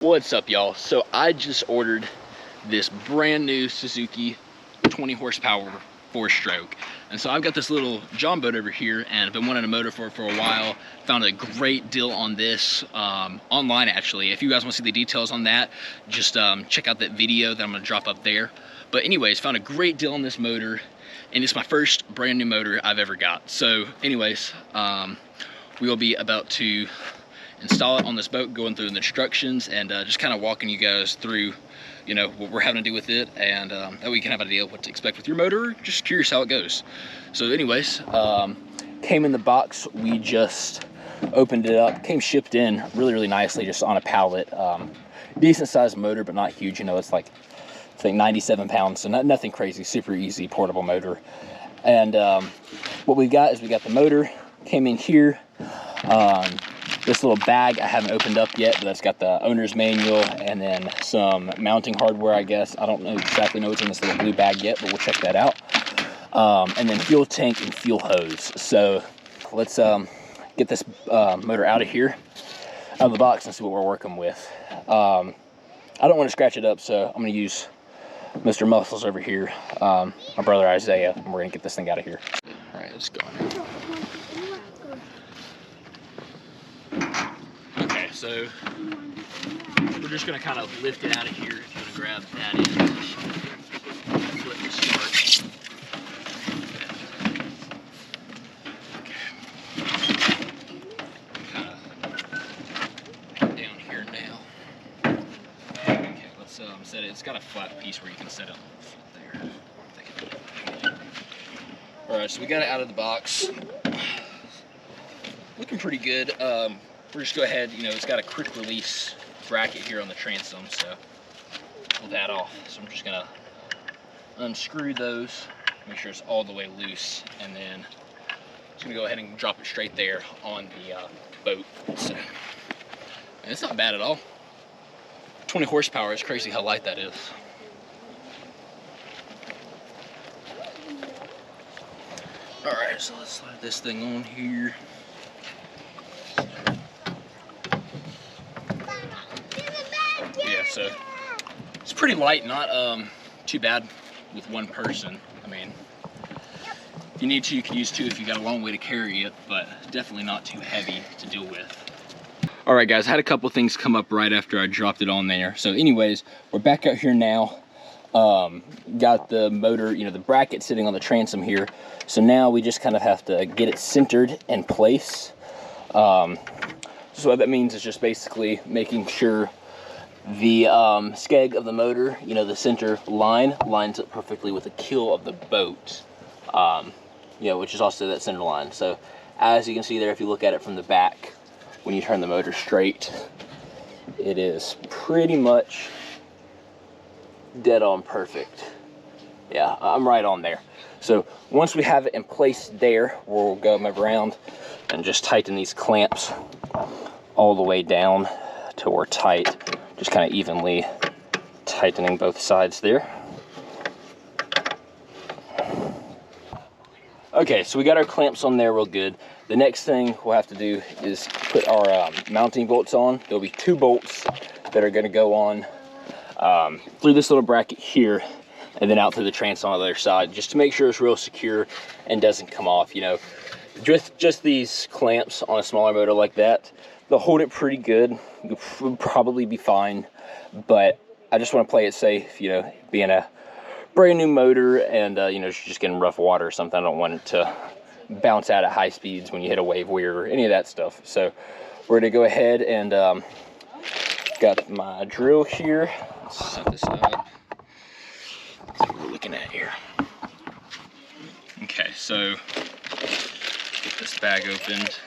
What's up, y'all? So I just ordered this brand new Suzuki 20 horsepower 4-stroke, and so I've got this little John boat over here, and I've been wanting a motor for a while. Found a great deal on this online, actually. If you guys want to see the details on that, just check out that video that I'm gonna drop up there. But anyways, found a great deal on this motor, and it's my first brand new motor I've ever got. So anyways, we will be about to install it on this boat, going through the instructions, and just kind of walking you guys through, you know, what we're having to do with it, and that way you can have an idea of what to expect with your motor. Just curious how it goes. So anyways, came in the box. We just opened it up. Came shipped in really nicely, just on a pallet. Decent sized motor, but not huge. You know, it's like, I think 97 pounds, so nothing crazy. Super easy portable motor. And what we got is we got the motor. Came in here. This little bag I haven't opened up yet, but that's got the owner's manual and then some mounting hardware, I guess. I don't know exactly know what's in this little blue bag yet, but we'll check that out. And then fuel tank and fuel hose. So let's get this motor out of here, out of the box, and see what we're working with. I don't want to scratch it up, so I'm going to use Mr. Muscles over here, my brother Isaiah, and we're going to get this thing out of here. All right, let's go. So we're just going to kind of lift it out of here. If you want to grab that in, flip the start. Kind of down here now. Okay, let's set it. It's got a flat piece where you can set it there. All right, so we got it out of the box. Looking pretty good. We're just go ahead, you know, it's got a quick release bracket here on the transom, so pull that off. So I'm just gonna unscrew those, make sure it's all the way loose, and then just gonna go ahead and drop it straight there on the boat. So, and it's not bad at all. 20 horsepower, it's crazy how light that is. All right, so let's slide this thing on here. Yeah, so it's pretty light, not too bad with one person. I mean, if you need to, you can use two if you got a long way to carry it, but definitely not too heavy to deal with. All right, guys, I had a couple things come up right after I dropped it on there. So anyways, we're back out here now. Got the motor, you know, the bracket sitting on the transom here. So now we just kind of have to get it centered in place. So what that means is just basically making sure the skeg of the motor, you know, the center line lines up perfectly with the keel of the boat, you know, which is also that center line. So as you can see there, if you look at it from the back, when you turn the motor straight, it is pretty much dead on perfect. Yeah, I'm right on there. So once we have it in place there, we'll go around and just tighten these clamps all the way down till we're tight. Just kind of evenly tightening both sides there. Okay, so we got our clamps on there real good. The next thing we'll have to do is put our mounting bolts on. There'll be 2 bolts that are going to go on through this little bracket here, and then out through the transom on the other side, just to make sure it's real secure and doesn't come off. You know, just these clamps on a smaller motor like that, they'll hold it pretty good. You'll probably be fine, but I just want to play it safe, you know, being a brand new motor and, you know, just getting rough water or something. I don't want it to bounce out at high speeds when you hit a wave weir or any of that stuff. So we're going to go ahead and got my drill here. Let's set this up. That's what we're looking at here. Okay, so get this bag opened.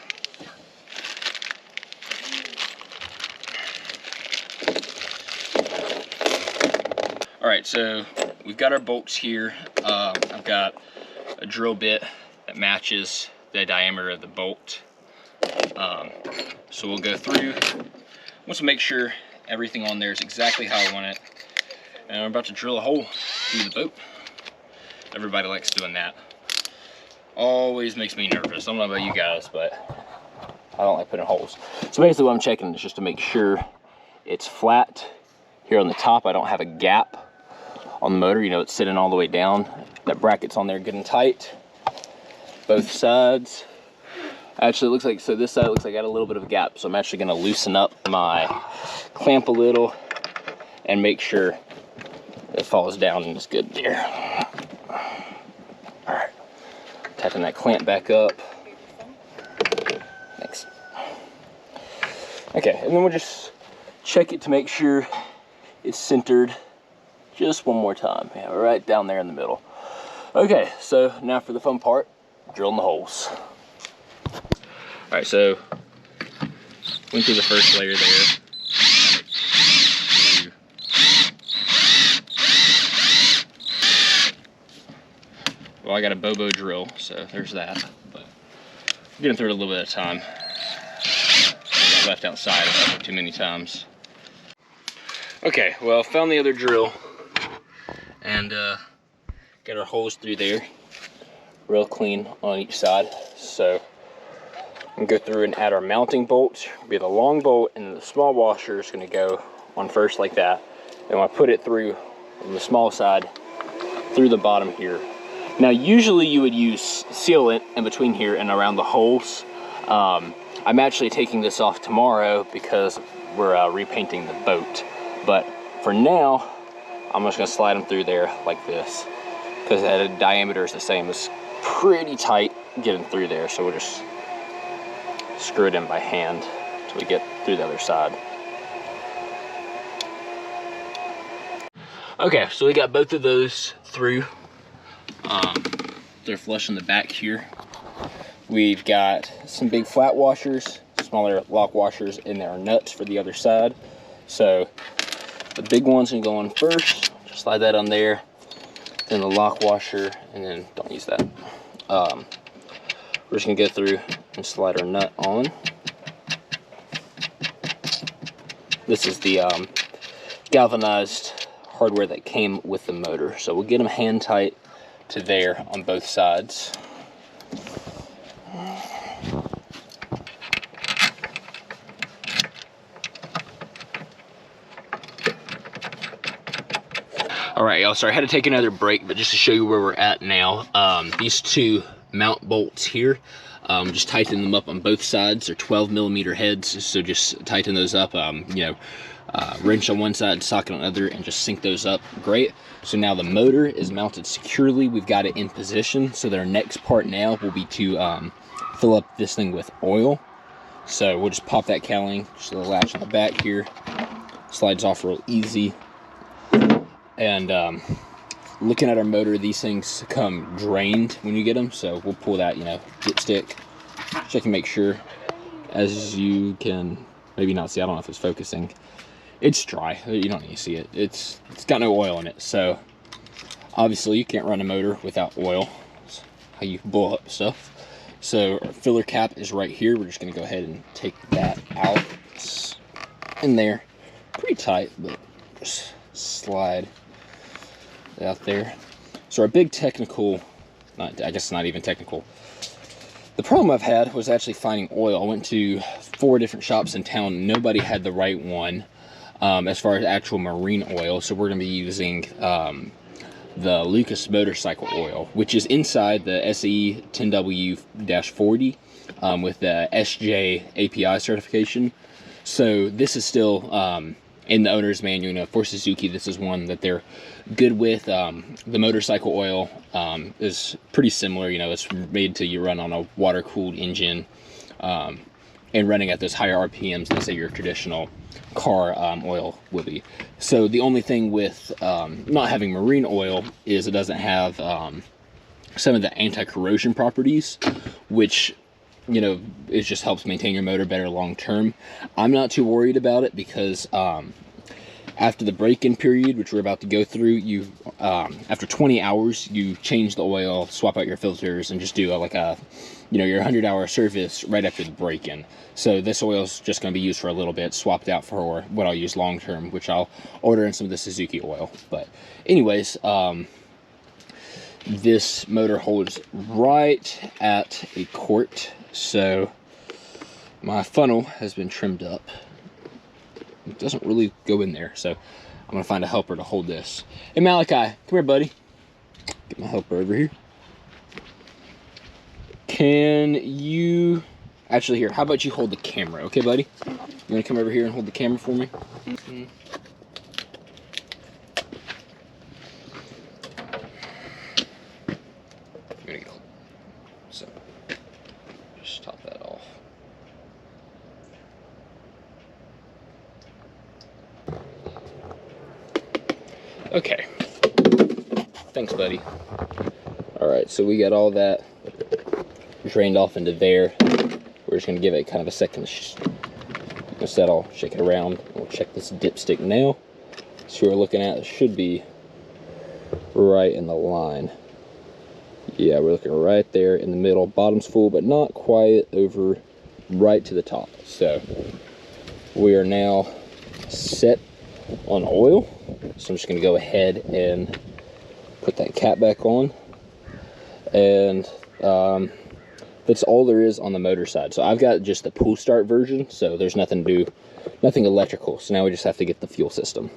All right, so we've got our bolts here. I've got a drill bit that matches the diameter of the bolt. So we'll go through. Once we make sure everything on there is exactly how I want it, and I'm about to drill a hole through the boat. Everybody likes doing that. Always makes me nervous. I don't know about you guys, but I don't like putting holes. So basically what I'm checking is just to make sure It's flat. Here on the top, I don't have a gap on the motor. You know, it's sitting all the way down. That bracket's on there good and tight. Both sides. Actually, it looks like, so this side looks like I got a little bit of a gap. So I'm actually gonna loosen up my clamp a little and make sure it falls down and it's good there. All right, tapping that clamp back up. Thanks. Okay, and then we'll just check it to make sure it's centered just one more time. Yeah, right down there in the middle. Okay, so now for the fun part, drilling the holes. All right, so went through the first layer there. Well, I got a Bobo drill, so there's that. But I'm getting through it a little bit at a time. I got left outside a couple too many times. Okay, well, found the other drill and got our holes through there, real clean on each side. So I'm gonna go through and add our mounting bolts. Be the long bolt, and the small washer is gonna go on first like that. And I put it through on the small side through the bottom here. Now, usually you would use sealant in between here and around the holes. I'm actually taking this off tomorrow because we're repainting the boat. But for now, I'm just gonna slide them through there like this because the diameter is the same. It's pretty tight getting through there, so we'll just screw it in by hand until we get through the other side. Okay, so we got both of those through. They're flush in the back here. We've got some big flat washers, smaller lock washers, and there are nuts for the other side. So the big one's gonna go on first. Just slide that on there. Then the lock washer, and then don't use that. We're just gonna go through and slide our nut on. This is the galvanized hardware that came with the motor. So we'll get them hand tight to there on both sides. All right, y'all, sorry, I had to take another break, but just to show you where we're at now, these two mount bolts here, just tighten them up on both sides. They're 12mm heads, so just tighten those up, wrench on one side, socket on the other, and just sync those up. Great. So now the motor is mounted securely. We've got it in position. So their next part now will be to fill up this thing with oil. So we'll just pop that cowling, just a little latch on the back here, slides off real easy. And looking at our motor, these things come drained when you get them. So we'll pull that, dipstick, check and make sure. As you can maybe not see, I don't know if it's focusing. It's dry. You don't need to see it. It's got no oil in it. So obviously you can't run a motor without oil. That's how you blow up stuff. So our filler cap is right here. We're just going to go ahead and take that out. It's in there. Pretty tight, but just slide it out there. So our big technical, I guess not even technical, the problem I've had was actually finding oil. I went to 4 different shops in town. Nobody had the right one as far as actual marine oil. So we're going to be using the Lucas motorcycle oil, which is inside the SE 10W-40 with the SJ API certification. So this is still in the owner's manual. For Suzuki, this is one that they're good with. The motorcycle oil is pretty similar. It's made to you run on a water-cooled engine and running at those higher RPMs than, say, your traditional car oil would be. So the only thing with not having marine oil is it doesn't have some of the anti-corrosion properties, which it just helps maintain your motor better long term. I'm not too worried about it because after the break-in period, which we're about to go through, you after 20 hours you change the oil, swap out your filters, and just do your 100-hour service right after the break-in. So this oil is just going to be used for a little bit, swapped out for what I'll use long term, which I'll order in some of the Suzuki oil. But anyways, this motor holds right at a quart. So my funnel has been trimmed up. it doesn't really go in there. So I'm gonna find a helper to hold this. Hey Malachi, come here, buddy. Get my helper over here. Can you, actually here, how about you hold the camera, okay buddy? You wanna come over here and hold the camera for me? Mm-hmm. There you go. So, just top that off. Okay. Thanks, buddy. Alright, so we got all that drained off into there. We're just going to give it kind of a second to settle, shake it around. We'll check this dipstick now. So we're looking at, it should be right in the line. Yeah, we're looking right there in the middle. Bottom's full, but not quite over right to the top. So we are now set on oil. So I'm just going to go ahead and put that cap back on. And that's all there is on the motor side. So I've got just the pull start version, so there's nothing to do, nothing electrical. So now we just have to get the fuel system.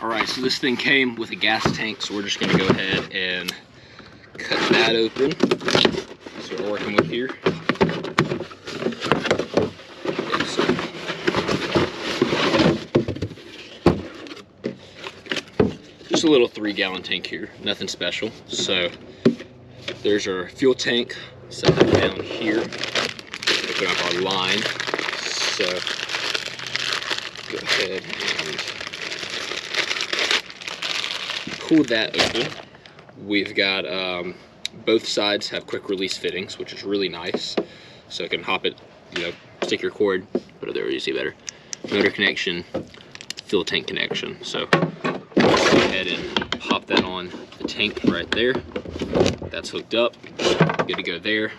Alright, so this thing came with a gas tank, so we're just going to go ahead and cut that open. That's what we're working with here. Just a little 3-gallon tank here, nothing special. So there's our fuel tank, set that down here. Open up our line. So go ahead and pull that open. We've got both sides have quick release fittings, which is really nice. So I can hop it, you know, stick your cord, put it there, you see better. Motor connection, fuel tank connection. So let's go ahead and pop that on the tank right there. That's hooked up, good to go there.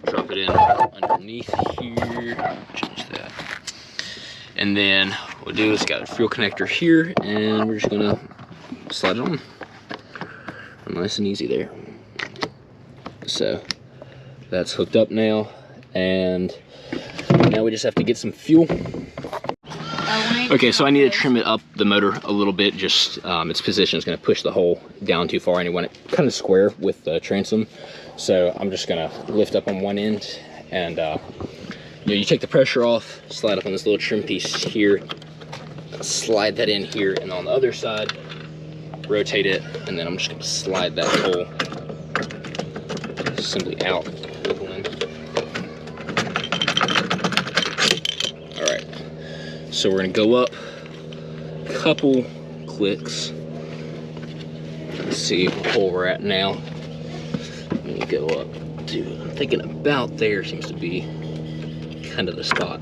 Drop it in underneath here, change that. And then what we'll do is got a fuel connector here, and we're just gonna slide it on. Nice and easy there. So that's hooked up now, and now we just have to get some fuel. Okay, so I need to trim it up, the motor, a little bit. Just its position is going to push the hole down too far, and I want it kind of square with the transom. So I'm just going to lift up on one end, and you know, you take the pressure off, slide up on this little trim piece here, slide that in here, and on the other side, rotate it, and then I'm just going to slide that hole simply out. So we're going to go up a couple clicks. Let's see what hole we're at now. Let me go up to, I'm thinking about there seems to be kind of the spot.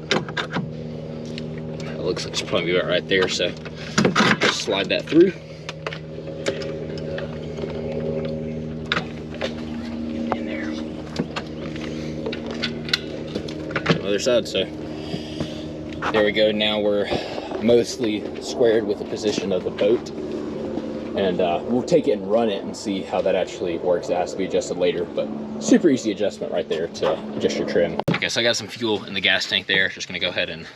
It looks like it's probably about right there, so just slide that through. In there. Other side, so. There we go, now we're mostly squared with the position of the boat. And we'll take it and run it and see how that actually works. It has to be adjusted later, but super easy adjustment right there to adjust your trim. Okay, so I got some fuel in the gas tank there. Just gonna go ahead and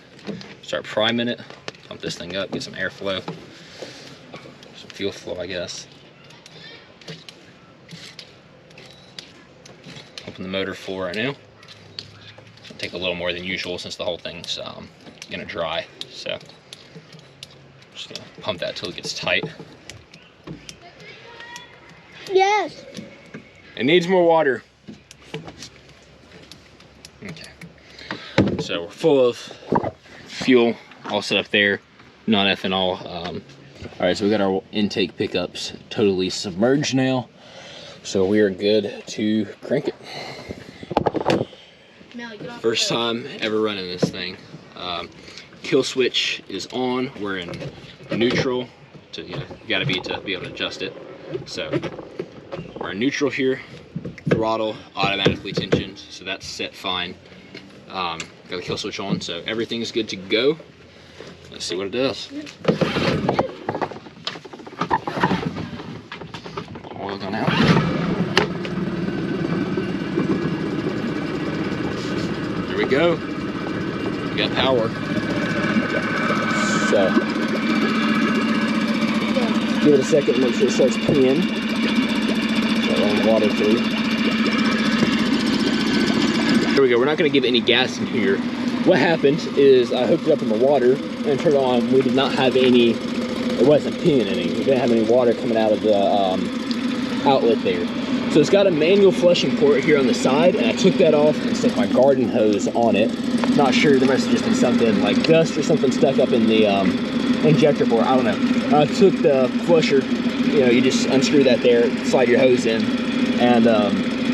start priming it. Pump this thing up, get some airflow. Some fuel flow, I guess. Open the motor full right now. It'll take a little more than usual since the whole thing's gonna dry, so just gonna pump that till it gets tight. Yes. It needs more water. Okay. So we're full of fuel, all set up there, non-ethanol. All right, so we got our intake pickups totally submerged now, so we are good to crank it. First time ever running this thing. Kill switch is on. We're in neutral. To, you know, you gotta be to be able to adjust it. So we're in neutral here. Throttle automatically tensioned, so that's set fine. Got the kill switch on, so everything's good to go. Let's see what it does. Oil gone out. There we go. got power. So give it a second to make sure it starts peeing. Got water through. There we go. We're not going to give any gas in here. What happened is I hooked it up in the water and turned it on. We did not have any. It wasn't peeing any. We didn't have any water coming out of the outlet there. So it's got a manual flushing port here on the side, and I took that off and stuck my garden hose on it. Not sure, there must have just been something like dust or something stuck up in the injector port, I don't know. I took the flusher, you know, you just unscrew that there, slide your hose in, and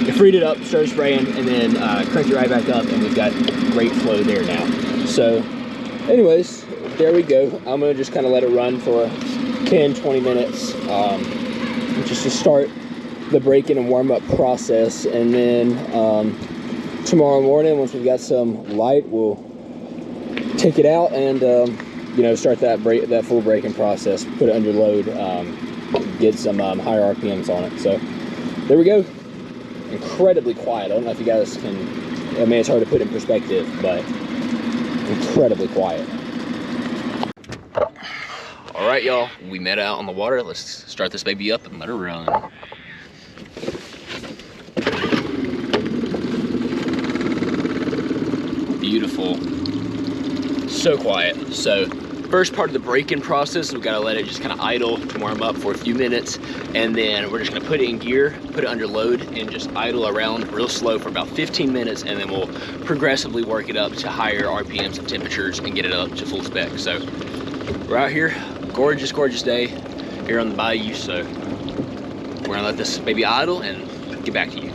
you freed it up, started spraying, and then crank it right back up, and we've got great flow there now. So anyways, there we go. I'm gonna just kind of let it run for 10-20 minutes just to start the break-in and warm-up process, and then tomorrow morning, once we've got some light, we'll take it out and you know, start that full break-in process, put it under load, get some higher RPMs on it. So there we go. Incredibly quiet. I don't know if you guys can, I mean, it's hard to put in perspective, but incredibly quiet. All right, y'all, we met out on the water. Let's start this baby up and let her run. Beautiful. So quiet. So first part of the break-in process, we've got to let it just kind of idle to warm up for a few minutes, and then we're just going to put it in gear, put it under load, and just idle around real slow for about 15 minutes, and then we'll progressively work it up to higher RPMs and temperatures and get it up to full spec. So we're out here, gorgeous, gorgeous day here on the bayou, so we're going to let this baby idle and get back to you.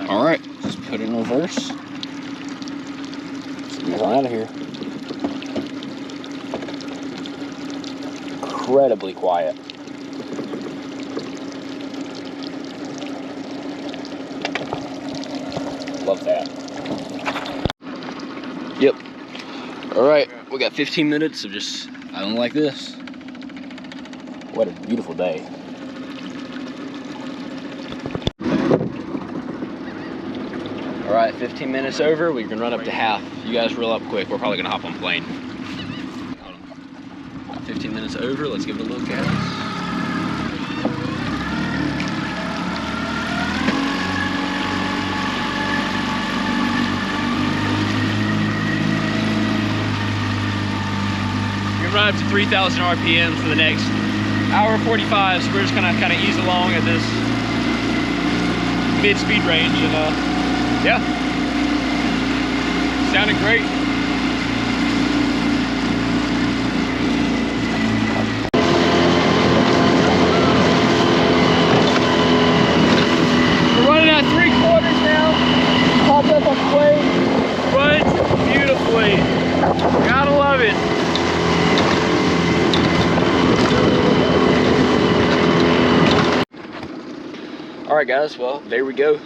All right, just put it in reverse. Get out of here. Incredibly quiet. Love that. Yep. All right, we got 15 minutes of just idling like this. What a beautiful day. All right, 15 minutes over. We can run up to half. You guys roll up quick. We're probably gonna hop on plane. 15 minutes over. Let's give it a look at it. We're run up to 3,000 RPMs for the next hour 45. So we're just gonna kind of ease along at this mid-speed range, and yeah, sounding great. We're running at 3/4 now. Popped up on plane. Runs beautifully. Gotta love it. All right, guys. Well, there we go.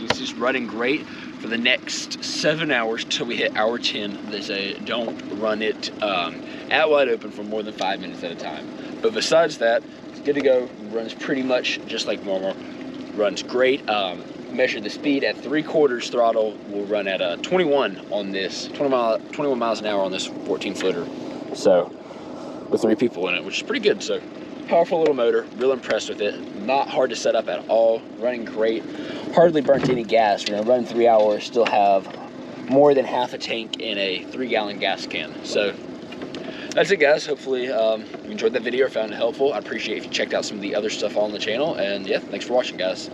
It's just running great for the next 7 hours till we hit hour 10. They say don't run it at wide open for more than 5 minutes at a time. But besides that, it's good to go. Runs pretty much just like normal. Runs great. Measure the speed at 3/4 throttle. We'll run at 21 on this, 21 miles an hour on this 14-footer. So with 3 people in it, which is pretty good. So powerful little motor. Real impressed with it. Not hard to set up at all. Running great. Hardly burnt any gas. We're gonna run 3 hours, still have more than half a tank in a 3-gallon gas can. So that's it, guys. Hopefully you enjoyed that video or found it helpful. I appreciate if you checked out some of the other stuff on the channel, and yeah, thanks for watching, guys.